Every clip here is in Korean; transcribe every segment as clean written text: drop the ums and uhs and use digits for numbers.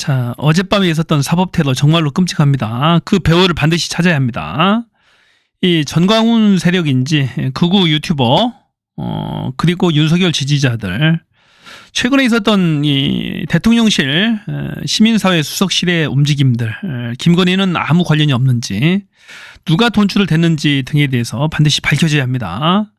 자, 어젯밤에 있었던 사법 테러 정말로 끔찍합니다. 그 배우를 반드시 찾아야 합니다. 이 전광훈 세력인지 극우 유튜버 그리고 윤석열 지지자들 최근에 있었던 이 대통령실 시민사회 수석실의 움직임들 김건희는 아무 관련이 없는지 누가 돈줄을 댔는지 등에 대해서 반드시 밝혀져야 합니다.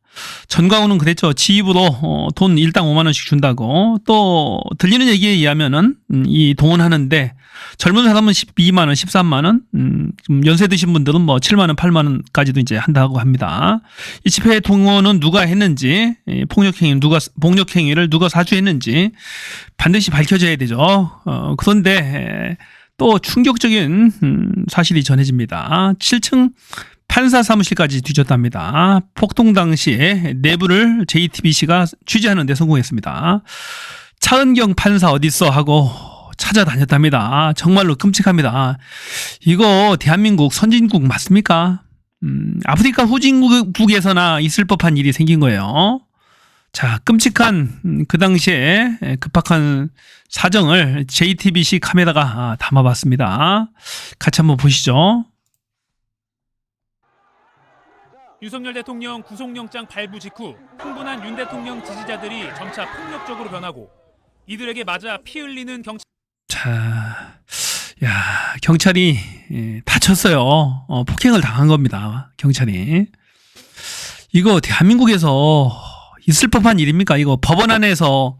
전광훈은 그랬죠. 지 입으로 돈 일당 5만 원씩 준다고. 또 들리는 얘기에 의하면은 이 동원하는데 젊은 사람은 12만 원, 13만 원, 좀 연세 드신 분들은 뭐 7만 원, 8만 원까지도 이제 한다고 합니다. 이 집회 동원은 누가 했는지, 폭력행위를 누가 사주했는지 반드시 밝혀져야 되죠. 그런데 또 충격적인 사실이 전해집니다. 7층 판사 사무실까지 뒤졌답니다. 폭동 당시에 내부를 JTBC가 취재하는 데 성공했습니다. 차은경 판사 어딨어 하고 찾아다녔답니다. 정말로 끔찍합니다. 이거 대한민국 선진국 맞습니까? 아프리카 후진국에서나 있을 법한 일이 생긴 거예요. 자, 끔찍한 그 당시에 급박한 사정을 JTBC 카메라가 담아봤습니다. 같이 한번 보시죠. 윤석열 대통령 구속영장 발부 직후 흥분한 윤 대통령 지지자들이 점차 폭력적으로 변하고 이들에게 맞아 피 흘리는 경찰. 자, 경찰이 다쳤어요. 폭행을 당한 겁니다. 경찰이. 이거 대한민국에서 있을 법한 일입니까? 이거 법원 안에서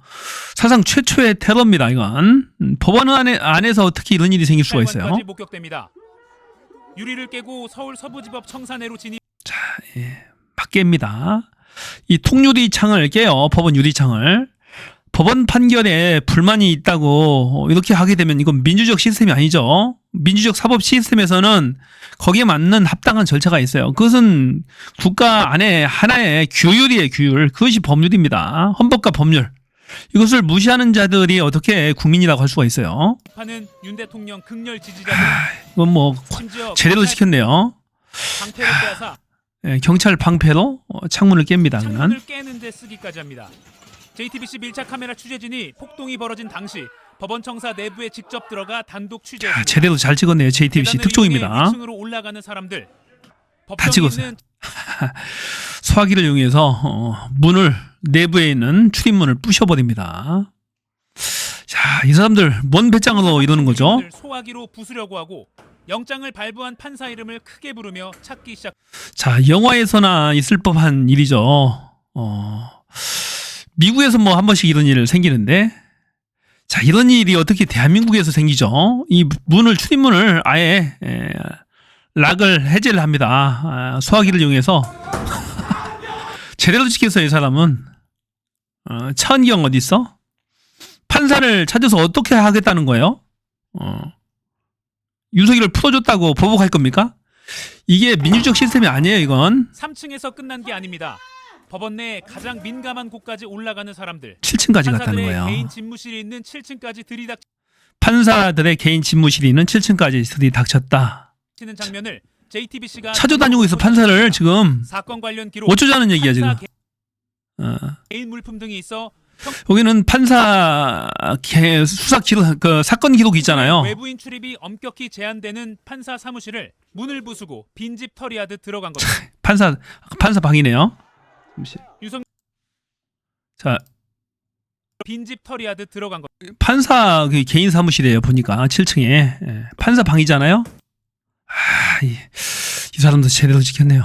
사상 최초의 테러입니다. 이건 법원 안에서 어떻게 이런 일이 생길 수가 있어요? 목격됩니다. 유리를 깨고 서울 서부지법 청사내로 진입. 자, 막 깹니다. 이 통유리창을 깨요. 법원 유리창을. 법원 판결에 불만이 있다고 이렇게 하게 되면 이건 민주적 시스템이 아니죠. 민주적 사법 시스템에서는 거기에 맞는 합당한 절차가 있어요. 그것은 국가 안에 하나의 규율이에요. 규율. 그것이 법률입니다. 헌법과 법률. 이것을 무시하는 자들이 어떻게 국민이라고 할 수가 있어요. 하는 윤 대통령 극렬 지지자들. 이건 뭐 제대로 지켰네요. 방패를 빼앗아 경찰 방패로 창문을 깹니다. 창문을 깨는 데 쓰기까지 합니다. JTBC 밀착 카메라 취재진이 폭동이 벌어진 당시 법원 청사 내부에 직접 들어가 단독 취재했습니다. 제대로 잘 찍었네요. JTBC 특종입니다. 1층으로 올라가는 사람들. 다 찍었어요. 소화기를 이용해서 문을 내부에 있는 출입문을 부셔버립니다. 자, 이 사람들 뭔 배짱으로 이러는 거죠? 소화기로 부수려고 하고 영장을 발부한 판사 이름을 크게 부르며 찾기 시작. 자, 영화에서나 있을 법한 일이죠. 미국에서 뭐 한 번씩 이런 일 생기는데, 자, 이런 일이 어떻게 대한민국에서 생기죠? 이 문을, 출입문을 아예 락을 해제를 합니다. 소화기를 이용해서. 제대로 지켰어요, 이 사람은. 차은경 어디 있어? 판사를 찾아서 어떻게 하겠다는 거예요? 윤석열을 풀어줬다고 보복할 겁니까? 이게 민주적 시스템이 아니에요, 이건. 3층에서 끝난 게 아닙니다. 법원 내 가장 민감한 곳까지 올라가는 사람들. 7층까지 갔다는 거예요. 개인 집무실이 있는 7층까지 들이닥. 판사들의 개인 집무실이 있는 7층까지 들이닥쳤다. 치는 장면을 JTBC가 찾아다니고 있어. 판사를 지금 사건 관련 기록. 어쩌자는 얘기야 지금. 개인 물품 등이 있어. 여기는 판사 수사 기록, 그 사건 기록이 있잖아요. 외부인 출입이 엄격히 제한되는 판사 사무실을 문을 부수고 빈집 털이하듯 들어간 겁니다. 판사 방이네요. 자, 빈집 털이하듯 들어간 것. 판사 그 개인 사무실이에요. 보니까 7층에 판사 방이잖아요. 이 사람도 제대로 지켰네요.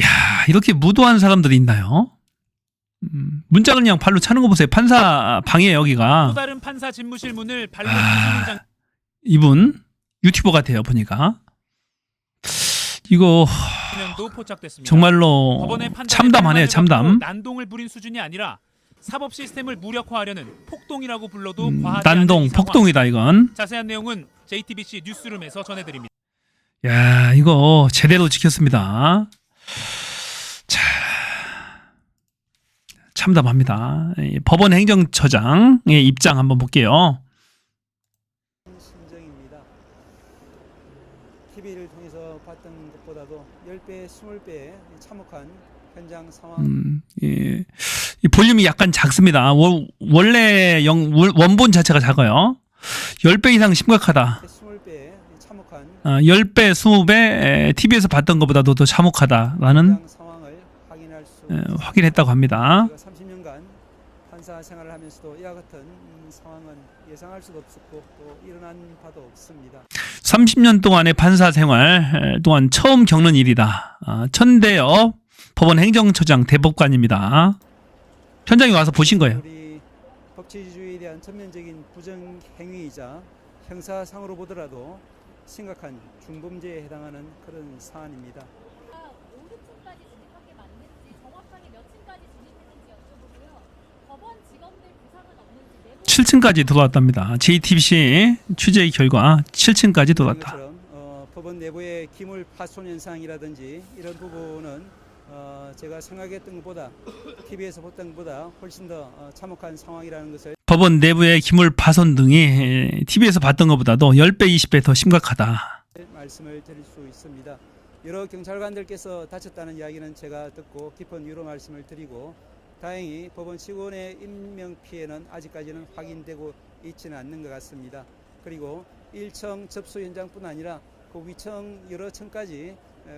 야, 이렇게 무도한 사람들이 있나요? 문짝을 그냥 발로 차는 거 보세요. 판사 방이에요, 여기가. 또 다른 판사 집무실 문을 발로 부수는 장. 이분 유튜버 같아요, 보니까. 이거 정말로 참담하네요. 참담. 난동을 부린 수준이 아니라 사법 시스템을 무력화하려는 폭동이라고 불러도 과하지 난동, 폭동이다 이건. 자세한 내용은 JTBC 뉴스룸에서 전해드립니다. 야, 이거 제대로 지켰습니다. 자, 참담합니다. 법원 행정처장의 입장 한번 볼게요. TV를 통해서 봤던 것보다도 10배, 20배 참혹한 현장 상황 예. 이 볼륨이 약간 작습니다. 원래 원본 자체가 작아요. 10배 이상 심각하다. 20배 참혹한 10배, 20배 TV에서 봤던 것보다도 더 참혹하다라는 현장 상황을 확인할 수 확인했다고 합니다. 제가 30년간 판사 생활을 하면서도 이와 같은 상황은 예상할 수도 없었고 또 일어난 바도 없습니다. 30년 동안의 판사 생활 동안 처음 겪는 일이다. 천대엽 법원 행정처장 대법관입니다. 현장에 와서 보신 거예요. 우리 법치주의에 대한 전면적인 부정 행위이자 형사상으로 보더라도 심각한 중범죄에 해당하는 그런 사안입니다. 어느 층까지 진입한 게 맞는지 정확하게 몇 층까지 진입했는지 여쭤보고요. 법원 직원들 부상은 없는지 7층까지 들어왔답니다. JTBC 취재 결과 7층까지 들어왔다. 것처럼 법원 내부의 기물 파손 현상이라든지 이런 부분은 제가 생각했던 것보다 TV에서 봤던 것보다 훨씬 더 참혹한 상황이라는 것을 법원 내부의 기물 파손 등이 TV에서 봤던 것보다도 10배, 20배 더 심각하다. 말씀을 드릴 수 있습니다. 여러 경찰관들께서 다쳤다는 이야기는 제가 듣고 깊은 위로 말씀을 드리고 다행히 법원 직원의 인명 피해는 아직까지는 확인되고 있지는 않는 것 같습니다. 그리고 1층 접수 현장뿐 아니라 그 위층 여러 층까지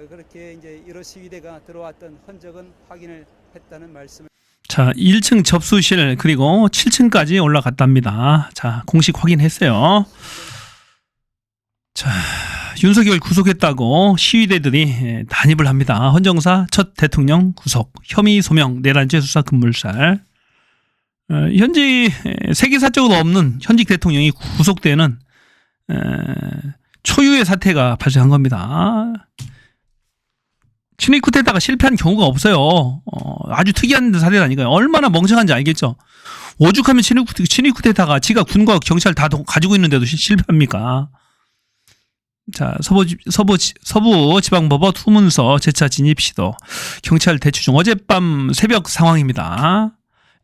그렇게 이제 여러 시위대가 들어왔던 흔적은 확인을 했다는 말씀을. 자, 1층 접수실 그리고 7층까지 올라갔답니다. 자, 공식 확인했어요. 자, 윤석열 구속했다고 시위대들이 난입을 합니다. 헌정사 첫 대통령 구속, 혐의 소명, 내란죄 수사 급물살. 현직 세계사적으로 없는 현직 대통령이 구속되는 초유의 사태가 발생한 겁니다. 친위 쿠데타가 실패한 경우가 없어요. 아주 특이한 사례라니까요. 얼마나 멍청한지 알겠죠. 오죽하면 친위 쿠데타가 지가 군과 경찰 다 가지고 있는데도 실패합니까? 자, 서부지방법원 후문서 재차 진입 시도, 경찰 대치 중. 어젯밤 새벽 상황입니다.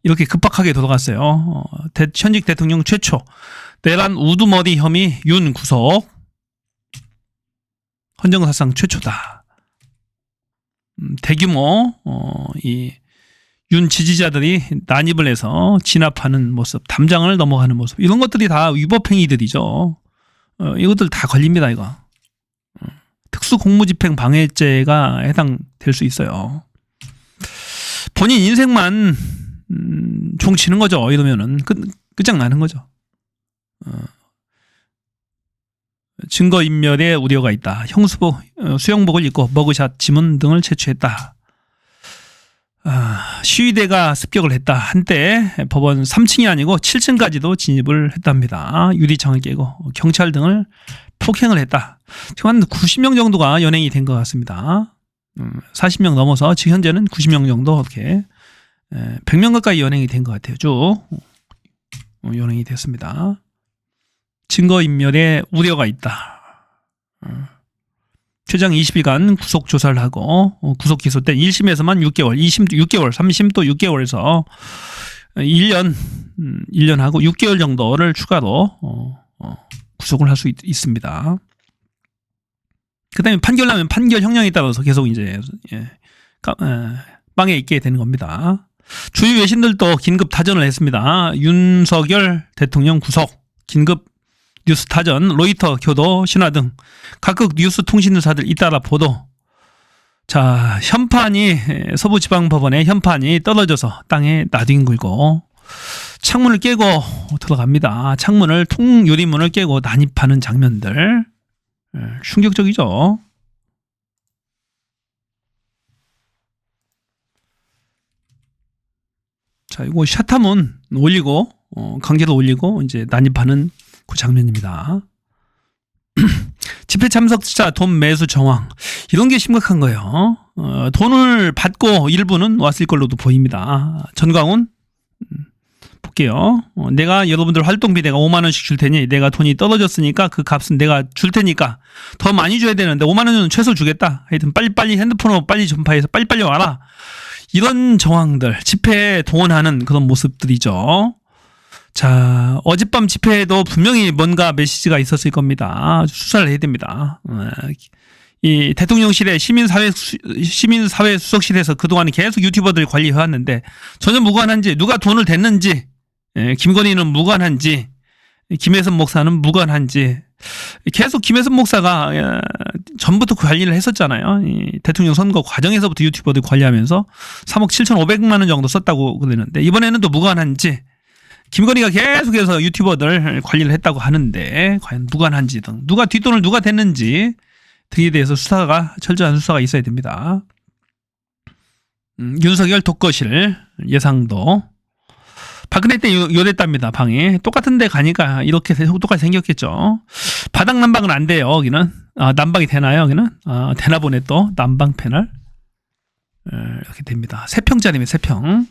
이렇게 급박하게 돌아갔어요. 현직 대통령 최초 내란 우두머리 혐의 윤 구속. 헌정사상 최초다. 대규모 이 윤 지지자들이 난입을 해서 진압하는 모습, 담장을 넘어가는 모습, 이런 것들이 다 위법행위들이죠. 이것들 다 걸립니다. 이거 특수공무집행 방해죄가 해당될 수 있어요. 본인 인생만 종치는 거죠. 이러면은 끝장나는 거죠. 증거인멸의 우려가 있다. 형수복, 수영복을 입고 머그샷 지문 등을 채취했다. 시위대가 습격을 했다. 한때 법원 3층이 아니고 7층까지도 진입을 했답니다. 유리창을 깨고 경찰 등을 폭행을 했다. 지금 한 90명 정도가 연행이 된 것 같습니다. 40명 넘어서 지금 현재는 90명 정도 이렇게 100명 가까이 연행이 된 것 같아요. 쭉 연행이 됐습니다. 증거인멸의 우려가 있다. 최장 20일간 구속 조사를 하고 구속 기소 때 1심에서만 6개월, 2심 6개월, 3심 또 6개월에서 1년하고 6개월 정도를 추가로 구속을 할 수 있습니다. 그다음에 판결 나면 판결 형량에 따라서 계속 이제 빵에 있게 되는 겁니다. 주요 외신들도 긴급 타전을 했습니다. 윤석열 대통령 구속, 긴급 뉴스 타전, 로이터, 교도, 신화 등 각국 뉴스 통신사들 잇따라 보도. 자, 서부지방법원의 현판이 떨어져서 땅에 나뒹굴고 창문을 깨고 들어갑니다. 창문을 통유리문을 깨고 난입하는 장면들 충격적이죠. 자, 이거 샤타문 올리고 강제로 올리고 이제 난입하는 그 장면입니다. 집회 참석자 돈 매수 정황, 이런 게 심각한 거예요. 돈을 받고 일부는 왔을 걸로도 보입니다. 전광훈 볼게요. 내가 여러분들 활동비 내가 5만 원씩 줄 테니, 내가 돈이 떨어졌으니까 그 값은 내가 줄 테니까 더 많이 줘야 되는데 5만 원은 최소 주겠다. 하여튼 빨리빨리 핸드폰으로 빨리 전파해서 빨리빨리 와라. 이런 정황들, 집회에 동원하는 그런 모습들이죠. 자, 어젯밤 집회에도 분명히 뭔가 메시지가 있었을 겁니다. 수사를 해야 됩니다. 이 대통령실의 시민사회 수석실에서 그동안 계속 유튜버들 관리해왔는데 전혀 무관한지, 누가 돈을 댔는지, 김건희는 무관한지, 김혜선 목사는 무관한지, 계속 김혜선 목사가 전부터 관리를 했었잖아요. 이 대통령 선거 과정에서부터 유튜버들 관리하면서 3억 7,500만 원 정도 썼다고 그러는데 이번에는 또 무관한지, 김건희가 계속해서 유튜버들 관리를 했다고 하는데 과연 무관한지 등 누가 뒷돈을 누가 댔는지 등에 대해서 철저한 수사가 있어야 됩니다. 윤석열 독거실 예상도 박근혜 때 요랬답니다. 방이 똑같은 데 가니까 이렇게 똑같이 생겼겠죠. 바닥 난방은 안 돼요. 여기는 난방이 되나요? 여기는 되나 보네. 또 난방 패널 이렇게 됩니다. 3평짜리입니다. 3평.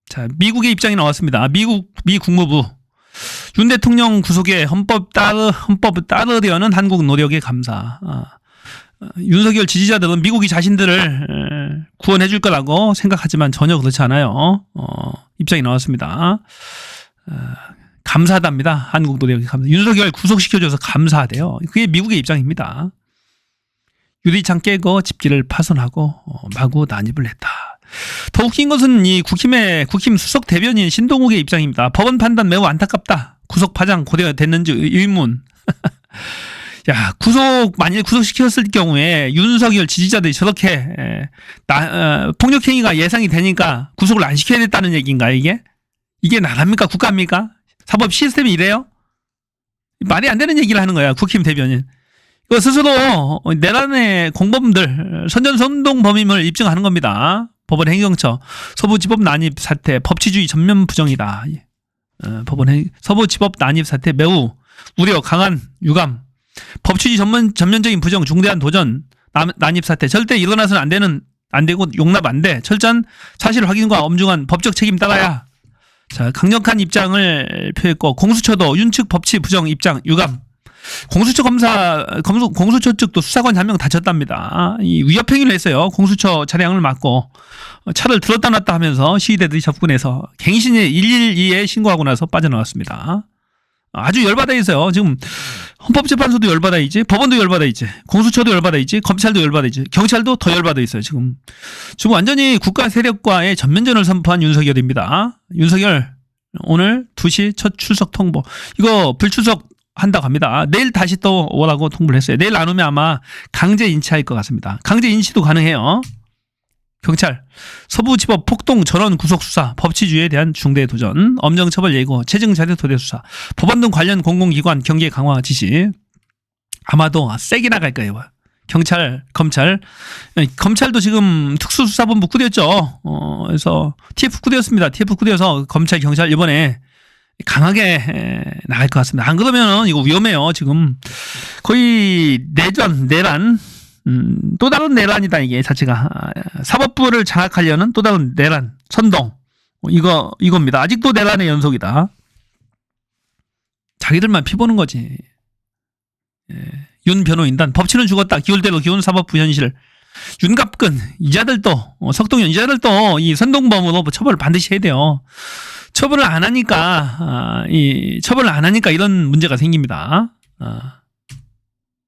자, 미국의 입장이 나왔습니다. 미 국무부 윤 대통령 구속에 헌법 따르려는 한국 노력에 감사. 윤석열 지지자들은 미국이 자신들을 구원해 줄 거라고 생각하지만 전혀 그렇지 않아요. 입장이 나왔습니다. 감사하답니다. 한국 노력에 감사. 윤석열 구속시켜줘서 감사하대요. 그게 미국의 입장입니다. 유리창 깨고 집기를 파손하고 마구 난입을 했다. 더 웃긴 것은 이 국힘 수석 대변인 신동욱의 입장입니다. 법원 판단 매우 안타깝다. 구속 파장 고려됐는지 의문. 야, 만일 구속시켰을 경우에 윤석열 지지자들이 저렇게 폭력행위가 예상이 되니까 구속을 안 시켜야 됐다는 얘기인가요, 이게? 이게 나라입니까? 국가입니까? 사법 시스템이 이래요? 말이 안 되는 얘기를 하는 거야, 국힘 대변인. 이거 스스로 내란의 공범들, 선전선동 범임을 입증하는 겁니다. 법원 행정처, 서부지법 난입 사태, 법치주의 전면 부정이다. 서부지법 난입 사태 매우 우려, 강한 유감. 법치주의 전면적인 부정, 중대한 도전, 난입 사태 절대 일어나서는 안 되고 용납 안 돼. 철저한 사실 확인과 엄중한 법적 책임 따라야. 자, 강력한 입장을 표했고 공수처도 윤측 법치 부정 입장 유감. 공수처 측도 수사관 한 명 다쳤답니다. 이 위협 행위를 했어요. 공수처 차량을 막고 차를 들었다 놨다 하면서 시위대들이 접근해서 갱신에 112에 신고하고 나서 빠져나왔습니다. 아주 열받아 있어요. 지금 헌법재판소도 열받아 있지, 법원도 열받아 있지, 공수처도 열받아 있지, 검찰도 열받아 있지, 경찰도 더 열받아 있어요. 지금 완전히 국가 세력과의 전면전을 선포한 윤석열입니다. 윤석열 오늘 2시 첫 출석 통보. 이거 불출석 한다고 합니다. 내일 다시 또 오라고 통보를 했어요. 내일 안 오면 아마 강제 인치할 것 같습니다. 강제 인치도 가능해요. 경찰, 서부지법 폭동 전원 구속수사, 법치주의에 대한 중대 도전, 엄정처벌 예고, 체증자료 도대 수사, 법원 등 관련 공공기관 경계 강화 지시. 아마도 세게 나갈 거예요. 경찰, 검찰도 지금 특수수사본부 꾸렸죠. 그래서 TF 꾸렸습니다. TF 꾸려서 검찰, 경찰 이번에 강하게 나갈 것 같습니다. 안 그러면 이거 위험해요. 지금 거의 내란. 또 다른 내란이다, 이게 자체가. 사법부를 장악하려는 또 다른 내란, 선동. 이겁니다. 아직도 내란의 연속이다. 자기들만 피보는 거지. 윤 변호인단, 법치는 죽었다. 기울대로 기운 사법부 현실. 윤갑근, 이자들도, 석동현, 이자들도 이 선동범으로 처벌을 반드시 해야 돼요. 처벌을 안 하니까 이런 문제가 생깁니다.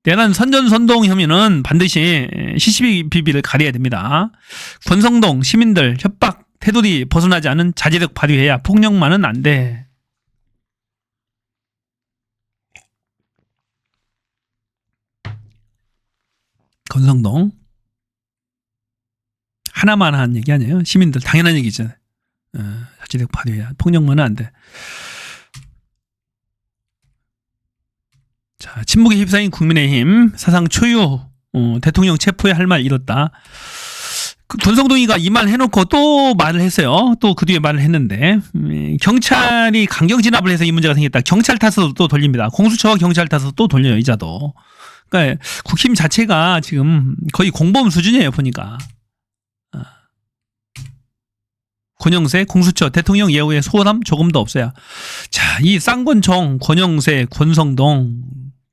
내란 선전-선동 혐의는 반드시 CCTV를 가려야 됩니다. 권성동 시민들 협박, 테두리 벗어나지 않은 자제력 발휘해야 폭력만은 안 돼. 권성동 하나만 한 얘기 아니에요. 시민들 당연한 얘기잖아요. 자제력 발휘해야 폭력만은 안 돼. 자, 침묵에 휩싸인 국민의힘 사상 초유 대통령 체포에 할 말 잃었다. 권성동이가 이 말 해놓고 또 말을 했어요. 또 그 뒤에 말을 했는데 경찰이 강경 진압을 해서 이 문제가 생겼다. 경찰 탓으로 또 돌립니다. 공수처와 경찰 탓으로 또 돌려요. 이자도. 그러니까 국힘 자체가 지금 거의 공범 수준이에요. 보니까. 권영세, 공수처, 대통령 예우의 소홀함 조금도 없어야. 자, 이 쌍권총, 권영세, 권성동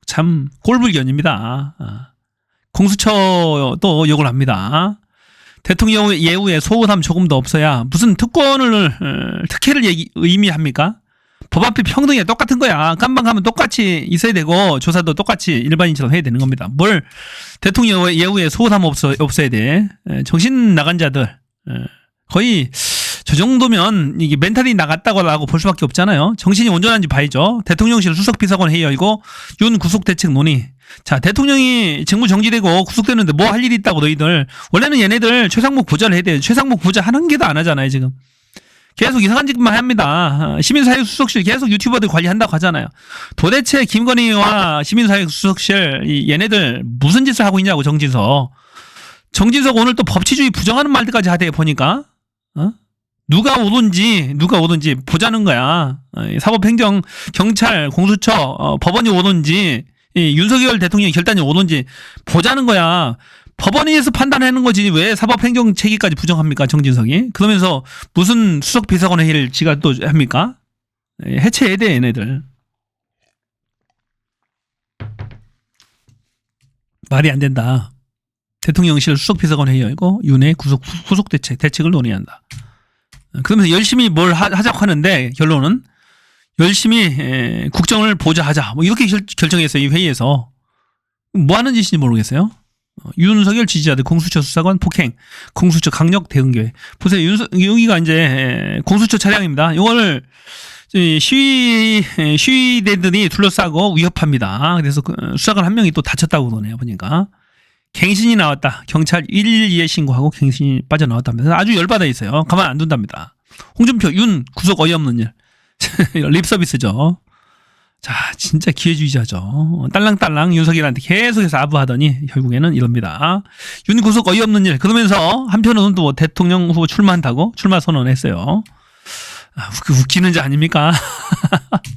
참 꼴불견입니다. 공수처도 욕을 합니다. 대통령 예우의 소홀함 조금도 없어야 무슨 특혜를 의미합니까? 법 앞에 평등이야. 똑같은 거야. 깜방하면 똑같이 있어야 되고 조사도 똑같이 일반인처럼 해야 되는 겁니다. 뭘 대통령 예우에 소호담 없어야 돼. 정신 나간 자들 거의 저 정도면 이게 멘탈이 나갔다고 볼 수밖에 없잖아요. 정신이 온전한지 봐야죠. 대통령실 수석비서관 회의 열고 윤 구속대책 논의. 자, 대통령이 직무 정지되고 구속되는데 뭐 할 일이 있다고 너희들. 원래는 얘네들 최상목 보좌를 해야 돼. 최상목 보좌 하는 게도 안 하잖아요 지금. 계속 이상한 짓만 합니다. 시민사회수석실 계속 유튜버들 관리한다고 하잖아요. 도대체 김건희와 시민사회수석실 얘네들 무슨 짓을 하고 있냐고. 정진석 오늘 또 법치주의 부정하는 말들까지 하대 보니까. 누가 오든지 보자는 거야. 사법행정, 경찰, 공수처, 법원이 오든지 윤석열 대통령의 결단이 오든지 보자는 거야. 법원에서 판단하는 거지 왜 사법행정 체계까지 부정합니까 정진석이. 그러면서 무슨 수석비서관 회의를 지가 또 합니까. 해체해야 돼 얘네들. 말이 안 된다. 대통령실 수석비서관 회의 열고 윤의 구속대책을 논의한다. 그러면서 열심히 뭘 하자고 하는데 결론은 열심히 국정을 보좌하자 뭐 이렇게 결정했어요. 이 회의에서. 뭐 하는 짓인지 모르겠어요. 윤석열 지지자들 공수처 수사관 폭행, 공수처 강력 대응 계획. 보세요. 여기가 이제 공수처 차량입니다. 이걸 시위대들이 둘러싸고 위협합니다. 그래서 수사관 한 명이 또 다쳤다고 그러네요. 보니까. 갱신이 나왔다. 경찰 112에 신고하고 갱신이 빠져나왔다면서 아주 열받아 있어요. 가만 안 둔답니다. 홍준표, 윤 구속 어이없는 일. 립 서비스죠. 자, 진짜 기회주의자죠. 딸랑딸랑 윤석열한테 계속해서 아부하더니 결국에는 이럽니다. 윤 구속 어이없는 일. 그러면서 한편으로는 또 대통령 후보 출마한다고 출마 선언했어요. 웃기는 자 아닙니까?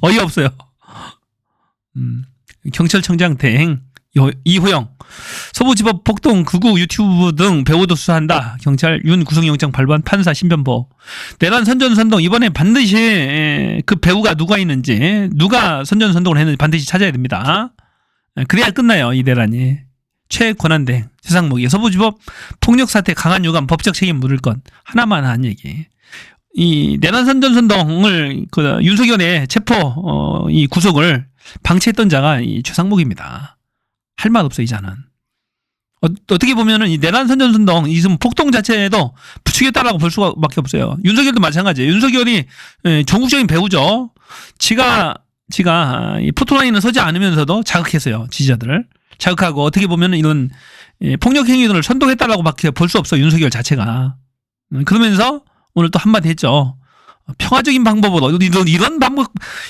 어이없어요. 경찰청장 대행 이호영. 서부지법 폭동 극우 유튜브 등 배우도 수사한다. 경찰 윤 구속영장 발부한 판사 신변보. 내란 선전선동 이번에 반드시 그 배우가 누가 있는지 누가 선전선동을 했는지 반드시 찾아야 됩니다. 그래야 끝나요 이 내란이. 최권한대행 최상목이 서부지법 폭력사태 강한 유감 법적 책임 물을 것. 하나만 한 얘기. 이 내란 선전선동을 그 윤석열의 체포 이 구속을 방치했던 자가 이 최상목입니다. 할 말 없어 이자는. 어떻게 보면은 이 내란 선전선동 이 폭동 자체에도 부추겼다라고 볼 수밖에 없어요. 윤석열도 마찬가지예요. 윤석열이 전국적인 배우죠. 지가 이 포토라인을 서지 않으면서도 자극했어요. 지지자들을 자극하고 어떻게 보면은 이런 폭력 행위들을 선동했다라고밖에 볼 수 없어. 윤석열 자체가. 그러면서 오늘 또 한마디 했죠. 평화적인 방법으로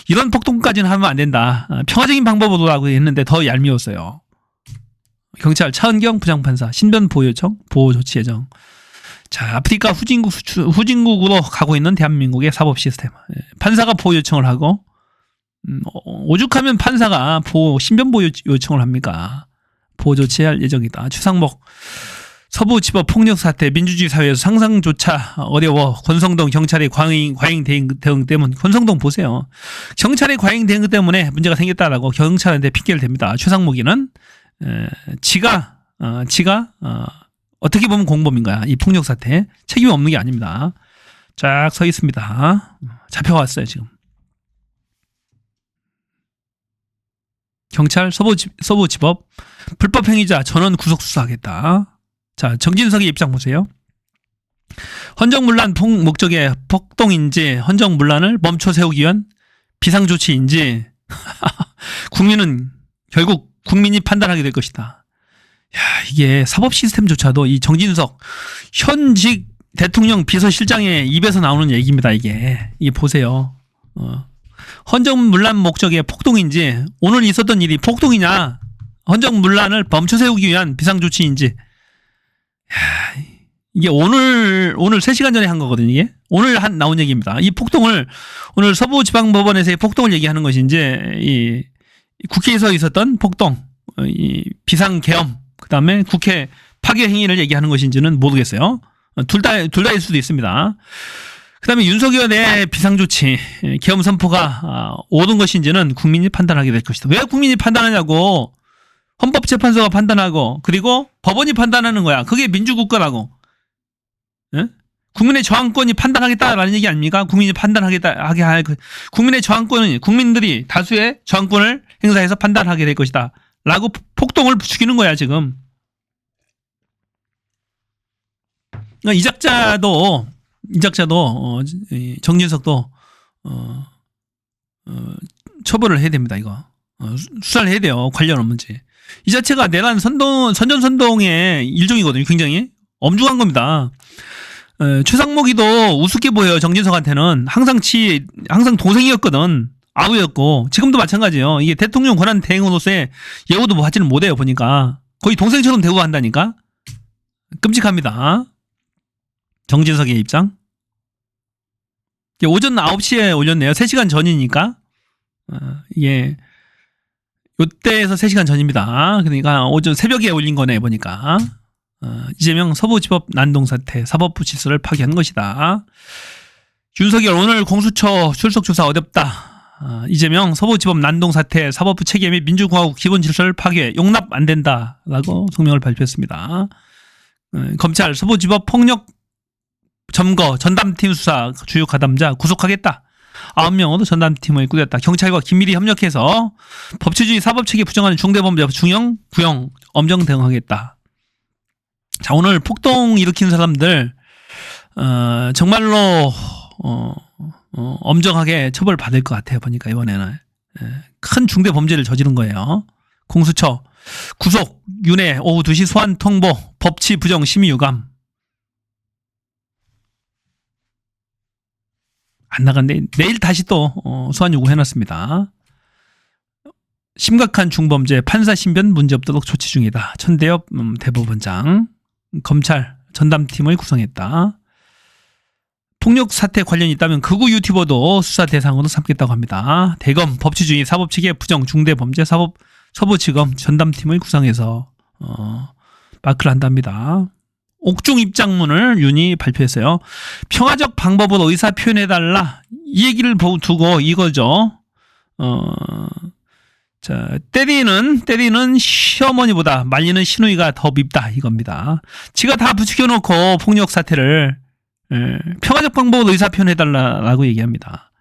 이런 폭동까지는 하면 안 된다. 평화적인 방법으로라고 했는데 더 얄미웠어요. 경찰 차은경 부장판사 신변 보호 요청 보호 조치 예정. 자, 아프리카 후진국으로 가고 있는 대한민국의 사법 시스템. 판사가 보호 요청을 하고 오죽하면 판사가 신변 보호 요청을 합니까? 보호 조치할 예정이다. 추상목 서부지법 폭력 사태 민주주의 사회에서 상상조차 어려워. 권성동 경찰의 과잉 대응 때문. 권성동 보세요. 경찰의 과잉 대응 때문에 문제가 생겼다라고 경찰한테 핑계를 댑니다. 최상목이는 지가 어떻게 보면 공범인 거야. 이 폭력 사태 책임이 없는 게 아닙니다. 쫙 서 있습니다. 잡혀왔어요 지금. 경찰 서부지법 불법 행위자 전원 구속 수사하겠다. 자, 정진석의 입장 보세요. 헌정문란 목적의 폭동인지 헌정문란을 멈춰 세우기 위한 비상조치인지 국민은 결국 국민이 판단하게 될 것이다. 야, 이게 사법 시스템조차도 이 정진석 현직 대통령 비서실장의 입에서 나오는 얘기입니다. 이게 보세요. 헌정문란 목적의 폭동인지 오늘 있었던 일이 폭동이냐 헌정문란을 멈춰 세우기 위한 비상조치인지. 이게 오늘 3시간 전에 한 거거든요. 이게 오늘 나온 얘기입니다. 이 폭동을 오늘 서부지방법원에서의 폭동을 얘기하는 것인지 이 국회에서 있었던 폭동, 이 비상계엄, 그 다음에 국회 파괴 행위를 얘기하는 것인지는 모르겠어요. 둘 다일 수도 있습니다. 그 다음에 윤석열의 비상조치, 계엄 선포가 옳은 것인지는 국민이 판단하게 될 것이다. 왜 국민이 판단하냐고. 헌법재판소가 판단하고 그리고 법원이 판단하는 거야. 그게 민주국가라고. 예? 국민의 저항권이 판단하겠다라는 얘기 아닙니까? 국민이 판단하게 할 국민의 저항권은 국민들이 다수의 저항권을 행사해서 판단하게 될 것이다. 라고 폭동을 부추기는 거야 지금. 그러니까 이 작자도 정진석도 처벌을 해야 됩니다. 이거 수사를 해야 돼요. 관련 없는지. 이 자체가 내란 선전선동의 일종이거든요. 굉장히 엄중한 겁니다. 최상목이도 우습게 보여요. 정진석한테는 항상 동생이었거든. 아우였고 지금도 마찬가지예요. 이게 대통령 권한 대행으로서의 예우도 받지는 못해요. 보니까 거의 동생처럼 대우한다니까. 끔찍합니다. 정진석의 입장. 오전 9시에 올렸네요. 3시간 전이니까. 이게 요때에서 3시간 전입니다. 그러니까 오전 새벽에 올린 거네 보니까. 이재명 서부지법 난동사태 사법부 질서를 파기한 것이다. 윤석열 오늘 공수처 출석 조사 어렵다. 이재명 서부지법 난동사태 사법부 체계 및 민주공화국 기본 질서를 파괴 용납 안 된다라고 성명을 발표했습니다. 검찰 서부지법 폭력 점거 전담팀 수사 주요 가담자 구속하겠다. 9명으로 전담팀을 꾸렸다. 경찰과 긴밀히 협력해서 법치주의 사법체계 부정하는 중대범죄 중형, 구형 엄정 대응하겠다. 자, 오늘 폭동 일으킨 사람들 정말로 엄정하게 처벌받을 것 같아요. 보니까 이번에는 큰 중대범죄를 저지른 거예요. 공수처 구속 윤회 오후 2시 소환 통보 법치 부정 심의 유감. 안 나갔는데 내일 다시 또 소환 요구해놨습니다. 심각한 중범죄 판사 신변 문제없도록 조치 중이다. 천대엽 대법원장. 검찰 전담팀을 구성했다. 폭력 사태 관련이 있다면 극우 유튜버도 수사 대상으로 삼겠다고 합니다. 대검 법치주의 사법체계 부정 중대범죄 서부지검 전담팀을 구성해서 마크를 한답니다. 옥중 입장문을 윤이 발표했어요. 평화적 방법으로 의사 표현해달라. 이 얘기를 두고 이거죠. 자, 때리는 시어머니보다 말리는 시누이가 더 밉다. 이겁니다. 지가 다 부추겨놓고 폭력 사태를 평화적 방법으로 의사 표현해달라고 얘기합니다.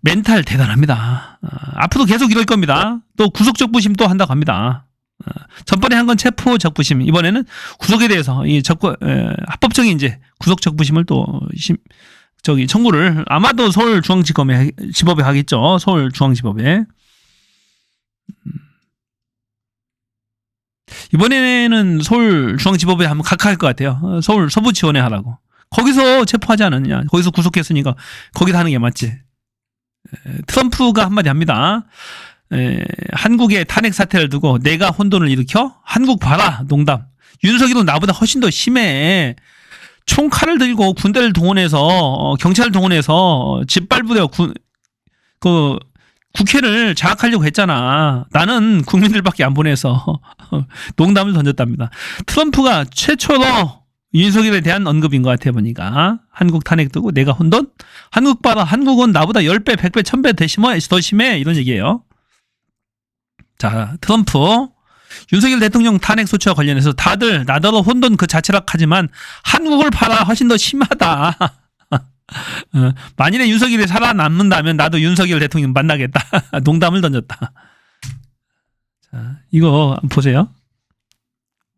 멘탈 대단합니다. 앞으로 계속 이럴 겁니다. 또 구속적부심 또 한다고 합니다. 전번에 한 건 체포 적부심, 이번에는 구속에 대해서 이 합법적인 이제 구속 적부심을 또 청구를 아마도 서울중앙지법에 하겠죠. 서울중앙지법에. 이번에는 서울중앙지법에 한번 각하할 것 같아요. 서울 서부지원에 하라고. 거기서 체포하지 않았냐. 거기서 구속했으니까 거기다 하는 게 맞지. 트럼프가 한마디 합니다. 한국의 탄핵 사태를 두고 내가 혼돈을 일으켜? 한국 봐라. 농담. 윤석열도 나보다 훨씬 더 심해. 총칼을 들고 군대를 동원해서 경찰을 동원해서 짓밟으려 국회를 장악하려고 했잖아. 나는 국민들밖에 안 보내서 농담을 던졌답니다. 트럼프가 최초로 윤석열에 대한 언급인 것 같아 보니까. 한국 탄핵 두고 내가 혼돈? 한국 봐라. 한국은 나보다 10배, 100배, 1000배 더 심해. 이런 얘기예요. 자, 트럼프 윤석열 대통령 탄핵 소추와 관련해서 다들 나더러 혼돈 그 자체라 하지만 한국을 봐라. 훨씬 더 심하다. 만일에 윤석열이 살아남는다면 나도 윤석열 대통령 만나겠다. 농담을 던졌다. 자, 이거 보세요.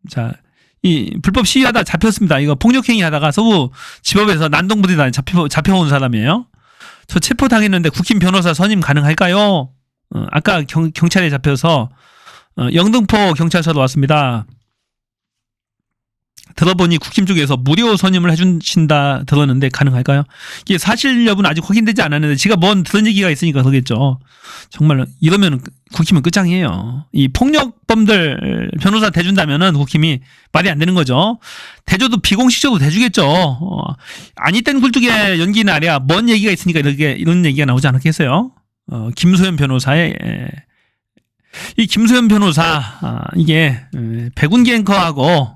자, 이 불법 시위하다 잡혔습니다. 이거 폭력행위 하다가 서부 지법에서 난동부대단에 잡혀온 사람이에요. 저 체포당했는데 국힘 변호사 선임 가능할까요? 아까 경찰에 잡혀서 영등포 경찰서로 왔습니다. 들어보니 국힘 쪽에서 무료 선임을 해주신다 들었는데 가능할까요? 이게 사실 여부는 아직 확인되지 않았는데 제가 뭔 들은 얘기가 있으니까 그러겠죠. 정말 이러면 국힘은 끝장이에요. 이 폭력범들 변호사 대준다면은 국힘이 말이 안 되는 거죠. 대줘도 비공식적으로 대주겠죠. 아니 땐 굴뚝에 연기는 아니야. 뭔 얘기가 있으니까 이런 얘기가 나오지 않았겠어요? 김소연 변호사의 이 김소연 변호사 이게 백운기 앵커하고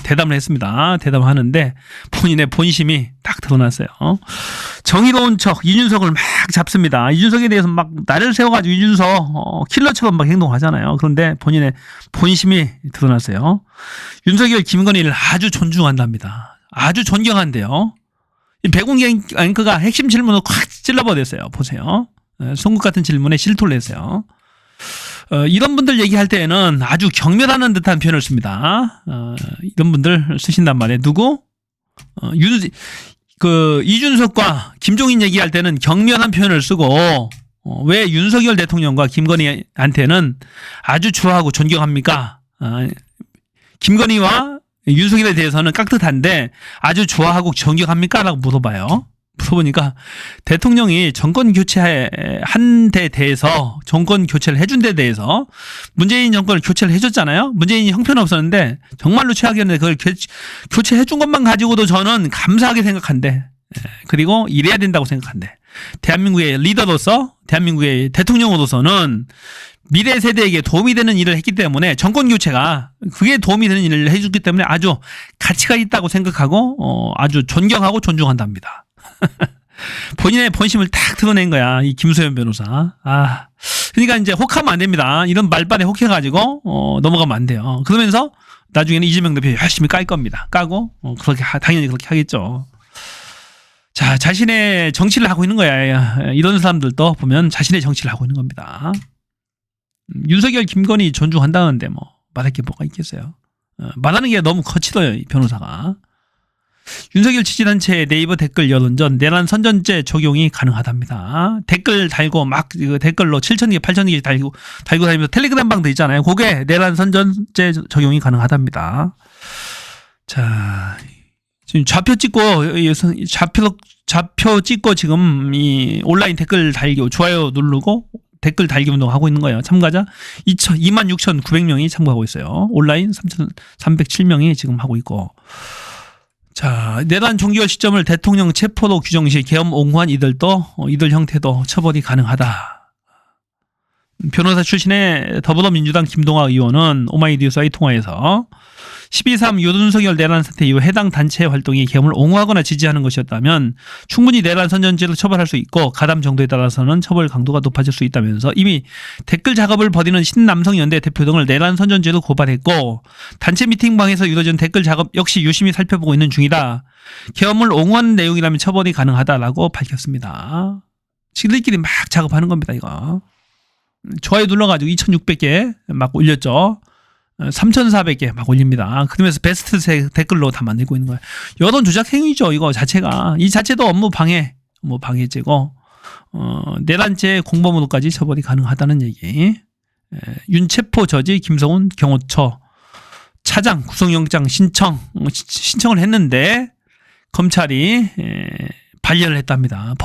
대담을 했습니다. 대담을 하는데 본인의 본심이 딱 드러났어요. 정의로운 척 이준석을 막 잡습니다. 이준석에 대해서 막 나를 세워가지고 이준석 킬러처럼 막 행동하잖아요. 그런데 본인의 본심이 드러났어요. 윤석열 김건희를 아주 존중한답니다. 아주 존경한대요. 이 백운경 앵커가 핵심 질문을 콱 찔러버렸어요. 보세요. 송국 같은 질문에 실토를 했어요. 이런 분들 얘기할 때에는 아주 경멸하는 듯한 표현을 씁니다. 이런 분들 쓰신단 말이에요. 누구? 이준석과 김종인 얘기할 때는 경멸한 표현을 쓰고, 왜 윤석열 대통령과 김건희한테는 아주 좋아하고 존경합니까? 김건희와 윤석열에 대해서는 깍듯한데 아주 좋아하고 존경합니까? 라고 물어봐요. 물어보니까 대통령이 정권 교체한 데 대해서, 정권 교체를 해준 데 대해서, 문재인 정권을 교체를 해줬잖아요. 문재인이 형편없었는데 정말로 최악이었는데 그걸 교체해준 것만 가지고도 저는 감사하게 생각한대. 그리고 이래야 된다고 생각한대. 대한민국의 리더로서, 대한민국의 대통령으로서는 미래 세대에게 도움이 되는 일을 했기 때문에, 정권 교체가 그게 도움이 되는 일을 해줬기 때문에 아주 가치가 있다고 생각하고 아주 존경하고 존중한답니다. 본인의 본심을 딱 드러낸 거야, 이 김소연 변호사. 그러니까 이제 혹하면 안 됩니다. 이런 말빨에 혹해가지고 넘어가면 안 돼요. 그러면서 나중에는 이재명 대표 열심히 깔 겁니다. 까고 그렇게 당연히 그렇게 하겠죠. 자, 자신의 정치를 하고 있는 거야. 이런 사람들도 보면 자신의 정치를 하고 있는 겁니다. 윤석열, 김건희 존중한다는데 뭐 말할 게 뭐가 있겠어요. 말하는 게 너무 거칠어요, 이 변호사가. 윤석열 지지단체 네이버 댓글 여론전 내란 선전죄 적용이 가능하답니다. 댓글 달고 막 댓글로 7,000개, 8,000개 달고 다니면서 텔레그램 방도 있잖아요. 그게 내란 선전죄 적용이 가능하답니다. 자, 지금 좌표 찍고 지금 이 온라인 댓글 달기, 좋아요 누르고 댓글 달기 운동 하고 있는 거예요. 참가자 26,900명이 참가하고 있어요. 온라인 3,307명이 지금 하고 있고. 자, 내란 종결 시점을 대통령 체포로 규정 시 계엄 옹호한 이들도 이들 형태도 처벌이 가능하다. 변호사 출신의 더불어민주당 김동아 의원은 오마이뉴스와의 통화에서 12.3 윤석열 내란 사태 이후 해당 단체 활동이 계엄을 옹호하거나 지지하는 것이었다면 충분히 내란 선전죄로 처벌할 수 있고, 가담 정도에 따라서는 처벌 강도가 높아질 수 있다면서 이미 댓글 작업을 벌이는 신남성연대 대표 등을 내란 선전죄로 고발했고, 단체 미팅방에서 이루어진 댓글 작업 역시 유심히 살펴보고 있는 중이다. 계엄을 옹호하는 내용이라면 처벌이 가능하다라고 밝혔습니다. 지들끼리 막 작업하는 겁니다, 이거. 좋아요 눌러가지고 2,600개 막 올렸죠. 3,400개 막 올립니다. 그러면서 베스트 댓글로 다 만들고 있는 거예요. 여론 조작 행위죠, 이거 자체가. 이 자체도 업무 방해죄고, 내란죄 공범으로까지 처벌이 가능하다는 얘기. 윤체포 저지 김성훈 경호처 차장 구속영장 신청을 했는데 검찰이 반려를 했답니다.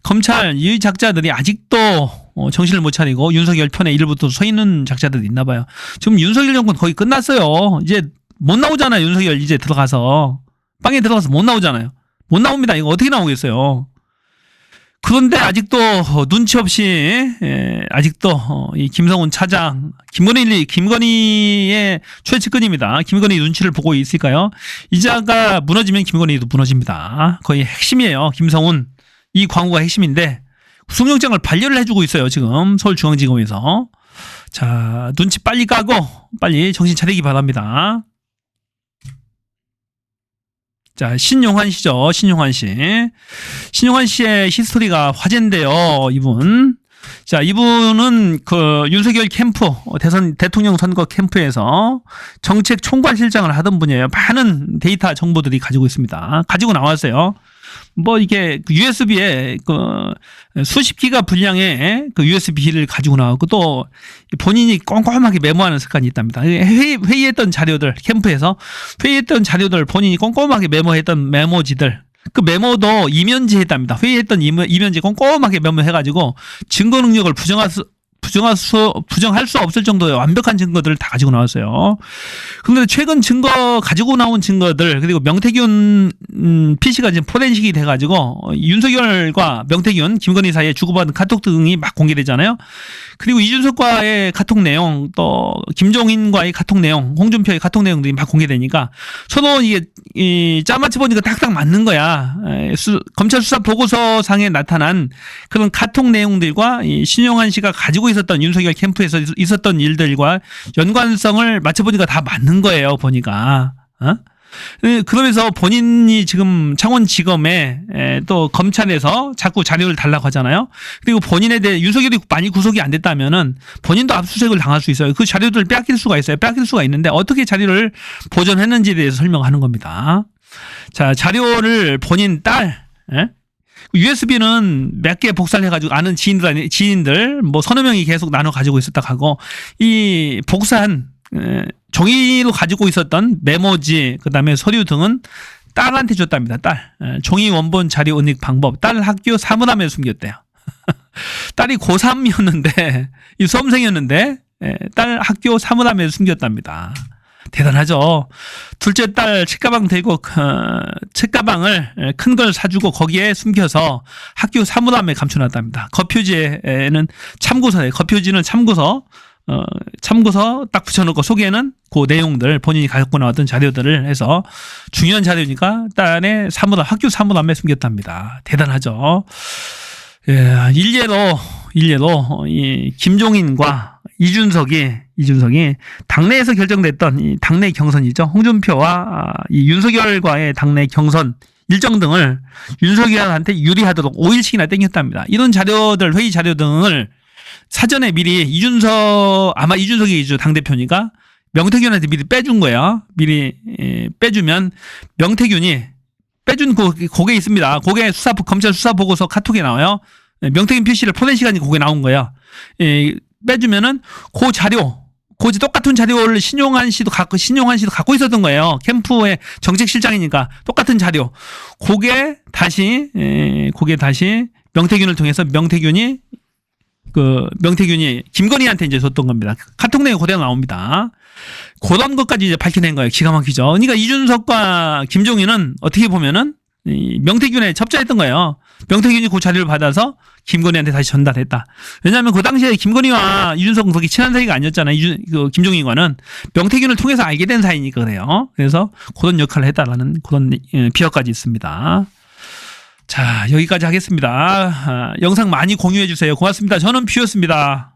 검찰 이 작자들이 아직도 정신을 못 차리고 윤석열 편에 일부터 서 있는 작자들이 있나 봐요. 지금 윤석열 정권 거의 끝났어요. 이제 못 나오잖아요. 윤석열 이제 들어가서 빵에 들어가서 못 나오잖아요. 못 나옵니다. 이거 어떻게 나오겠어요. 그런데 아직도 눈치 없이 아직도 이 김성훈 차장, 김건희의 최측근입니다. 김건희 눈치를 보고 있을까요? 이자가 무너지면 김건희도 무너집니다. 거의 핵심이에요. 김성훈 이 광고가 핵심인데 구속영장을 반려를 해주고 있어요. 지금 서울중앙지검에서. 자, 눈치 빨리 까고 빨리 정신 차리기 바랍니다. 자, 신용환 씨죠. 신용환 씨. 신용환 씨의 히스토리가 화제인데요. 이분. 자, 이분은 그 윤석열 캠프, 대통령 선거 캠프에서 정책 총괄실장을 하던 분이에요. 많은 데이터 정보들이 가지고 있습니다. 가지고 나왔어요. 뭐 이게 USB에 그 수십 기가 분량의 그 USB를 가지고 나왔고, 또 본인이 꼼꼼하게 메모하는 습관이 있답니다. 회의했던 자료들, 캠프에서 회의했던 자료들 본인이 꼼꼼하게 메모했던 메모지들, 그 메모도 이면지했답니다. 회의했던 이면지 꼼꼼하게 메모해가지고 증거 능력을 부정할 수 없을 정도의 완벽한 증거들을 다 가지고 나왔어요. 그런데 최근 가지고 나온 증거들, 그리고 명태균 PC가 지금 포렌식이 돼가지고 윤석열과 명태균, 김건희 사이에 주고받은 카톡 등이 막 공개되잖아요. 그리고 이준석과의 카톡 내용, 또 김종인과의 카톡 내용, 홍준표의 카톡 내용들이 막 공개되니까 서로 이게 짜맞춰 보니까 딱딱 맞는 거야. 검찰 수사 보고서상에 나타난 그런 카톡 내용들과 이 신용환 씨가 가지고 있었던 윤석열 캠프에서 있었던 일들과 연관성을 맞춰보니까 다 맞는 거예요. 보니까. 그러면서 본인이 지금 창원지검에 또 검찰에서 자꾸 자료를 달라고 하잖아요. 그리고 본인에 대해 윤석열이 많이 구속이 안 됐다면은 본인도 압수수색을 당할 수 있어요. 그 자료들을 빼앗길 수가 있어요. 빼앗길 수가 있는데 어떻게 자료를 보존했는지에 대해서 설명하는 겁니다. 자, 자료를 본인 딸, USB는 몇 개 복사를 해가지고 아는 지인들 뭐 서너 명이 계속 나눠 가지고 있었다 하고 이 복사한 종이로 가지고 있었던 메모지 그다음에 서류 등은 딸한테 줬답니다. 딸. 종이 원본 자료 은닉 방법. 딸 학교 사물함에 숨겼대요. 딸이 고3이었는데 이 수험생이었는데 딸 학교 사물함에 숨겼답니다. 대단하죠. 둘째 딸 책가방 들고 책가방을 큰 걸 사주고 거기에 숨겨서 학교 사물함에 감춰놨답니다. 거표지에는 참고서에 거표지는 참고서 딱 붙여놓고 속에는 그 내용들 본인이 갖고 나왔던 자료들을 해서 중요한 자료니까 딸의 사물함 학교 사물함에 숨겼답니다. 대단하죠. 예, 일례로 이 김종인과 이준석이 당내에서 결정됐던 이 당내 경선이죠. 홍준표와 이 윤석열과의 당내 경선 일정 등을 윤석열한테 유리하도록 5일씩이나 땡겼답니다. 이런 자료들, 회의 자료 등을 사전에 미리 아마 이준석이 당대표니까 명태균한테 미리 빼준 거예요. 미리 빼주면 명태균이 빼준 그게 있습니다. 그게 검찰 수사 보고서 카톡에 나와요. 명태균 PC를 포렌식하니 그게 나온 거예요. 빼주면은 그 자료, 똑같은 자료를 신용한 씨도 갖고 있었던 거예요. 캠프의 정책실장이니까 똑같은 자료. 그게 다시 명태균을 통해서 명태균이 김건희한테 이제 줬던 겁니다. 카톡 내용 그대로 나옵니다. 그런 것까지 이제 밝혀낸 거예요. 기가 막히죠. 그러니까 이준석과 김종인은 어떻게 보면은 명태균에 첩자했던 거예요. 명태균이 그 자료를 받아서 김건희한테 다시 전달했다. 왜냐하면 그 당시에 김건희와 이준석은 그렇게 친한 사이가 아니었잖아요. 김종인과는 명태균을 통해서 알게 된 사이니까 그래요. 그래서 그런 역할을 했다라는 그런 비화까지 있습니다. 자, 여기까지 하겠습니다. 영상 많이 공유해 주세요. 고맙습니다. 저는 퓨였습니다.